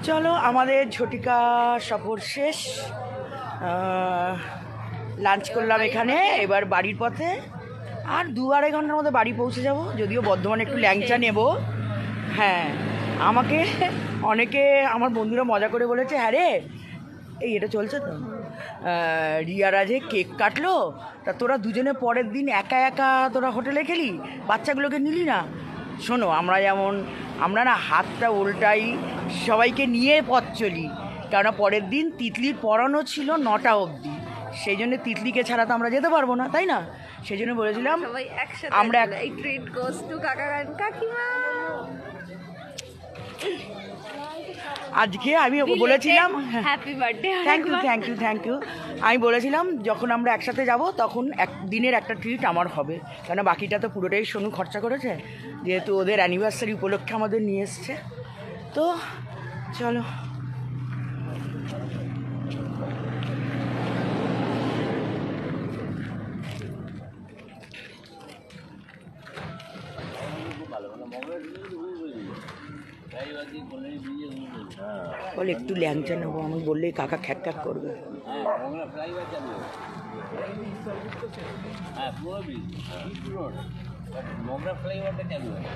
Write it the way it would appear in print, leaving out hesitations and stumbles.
চলো আমাদের ঝটিকা সফর শেষ। লাঞ্চ করলাম এখানে, এবার বাড়ির পথে। আর 2-2.5 ঘন্টার মধ্যে বাড়ি পৌঁছে যাব, যদিও বর্ধমানে একটু ল্যাংচা নেব। হ্যাঁ, আমাকে অনেকে আমার বন্ধুরা মজা করে বলেছে, হ্যাঁ রে এই এটা চলছে তো, রিয়ারা যে কেক কাটলো, তা তোরা দুজনে পরের দিন একা একা তোরা হোটেলে খেলি, বাচ্চাগুলোকে নিলি না। শোনো, আমরা না হাতটা উল্টাই, সবাইকে নিয়ে পথ চলি। কেননা পরের দিন তিতলির পড়ানো ছিল 9টা অবধি, সেই জন্য তিতলিকে ছাড়া তো আমরা যেতে পারবো না, তাই না? সেই জন্য বলেছিলাম আমরা এই ট্রিট গোস টু কাকা কাকিমা। আজকে আমি বলেছিলাম হ্যাপি বার্থডে। Thank you. আমি বলেছিলাম যখন আমরা একসাথে যাব তখন দিনের একটা ট্রিট আমার হবে, কেন বাকিটা তো পুরোটাই সোনু খরচা করেছে, যেহেতু ওদের অ্যানিভার্সারি উপলক্ষে আমাদের নিয়ে এসছে। তো চলো, বলে একটু ল্যাংচা নেবো, আমি বললেই কাকা খ্যাক খ্যাক করবে। হ্যাঁ পুরো মগরা ফ্লাইওভারটা চালু হয়।